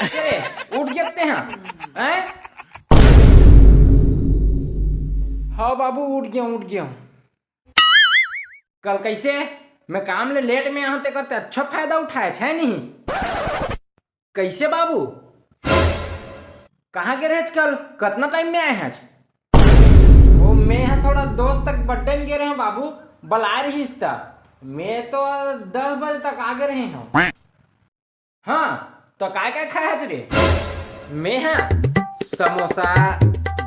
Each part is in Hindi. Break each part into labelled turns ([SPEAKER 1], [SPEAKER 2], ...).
[SPEAKER 1] अरे उठ जाते हैं? हाँ बाबू उठ गया। कल कैसे मैं काम ले लेट में आते करते अच्छा फायदा उठाए है नहीं? कैसे बाबू कहाँ गए कल कितना टाइम में आए हैं? वो मैं थोड़ा दोस्त तक बर्थडे में गए रहे हैं बाबू, बुला रही था। मैं तो 10 बजे तक आ गए रहे हैं। हाँ तो काय खाया रे? मैं समोसा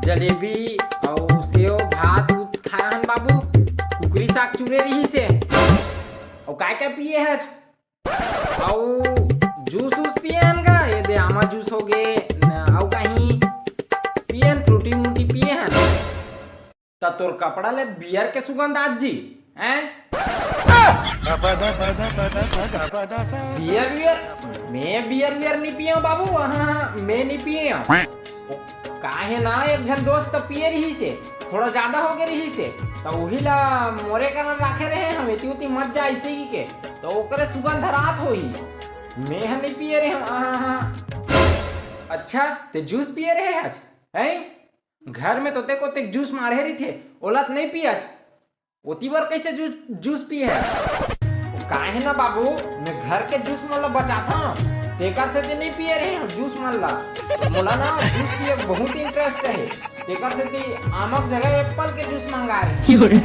[SPEAKER 1] जलेबी और सेव भात खाया हन बाबू, कुकरी साग चूरे रही से और काय पिए है और जूस पिए हन का ये दे आमा जूस हो गए और कहीं पिए फ्रूटी मूटी पिए हन। तो तोर कपड़ा ले बियर के सुगंध आज जी हैं? बियर नहीं पिया बाबू। हाँ मैं नहीं पिया काहे ना, एक जन दोस्त पिए रही से थोड़ा ज्यादा हो गए रही से तो वही ला मोरे का रखे रहे हम इतनी मत जा ऐसे ही के तो ओकरे सुगंध रात हो ही। मैं नहीं पिए रहे हम। अच्छा ते जूस पिए रहे आज हैं? घर में तो तेको ते जूस मारे रही थे ओलत नहीं पिया ओती बार कैसे जूस पिए है? काहे ना बाबू मैं घर के जूस मतलब बचाता हूँ तेकर से ते नहीं पिए रहे हम जूस मान ला। मोला ना जूस पिए बहुत इंटरेस्ट है तेकर से ते आमक जगह एप्पल के जूस मंगा रहे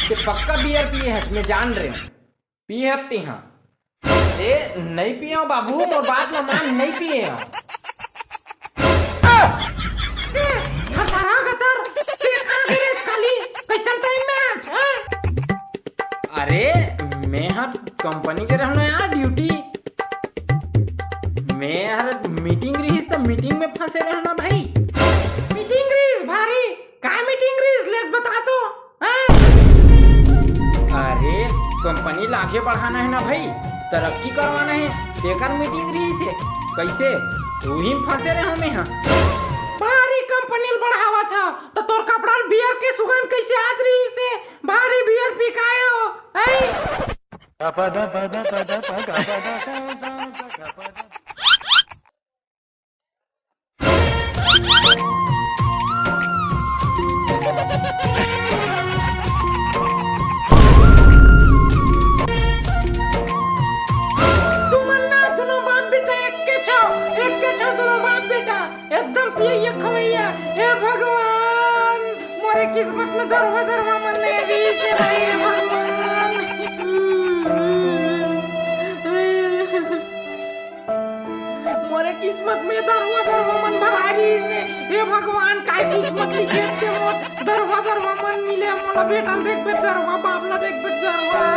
[SPEAKER 1] ते पक्का बियर पिए है मैं जान रहे हूँ पिए हफ्ते। हाँ ए नहीं पिए बाबू मोर बात ना मान नहीं पिए अरे मैं हर कंपनी के रहना यार ड्यूटी मैं हर मीटिंग रही तो मीटिंग में फंसे रहना भाई। मीटिंग रही भारी का मीटिंग रही ले बता तो अरे कंपनी लागे बढ़ाना है ना भाई, तरक्की करवाना है तेकर मीटिंग रही से कैसे वही फंसे रहे हमें। हाँ भारी कंपनी बढ़ावा था तो तोर कपड़ा बियर के सुगंध कैसे आत रही से भारी बियर पी काए हो? एकदम पिए खवैया हे भगवान मोरे किस्मत में दरवा मन नहीं से भाई भगवान। मोरे किस्मत में दरवा मन भरारी से हे भगवान काय किस्मत लिखे के मो दरवा मन मिले मोला बेटा देख बे दरवा बाबला देख बे दरवा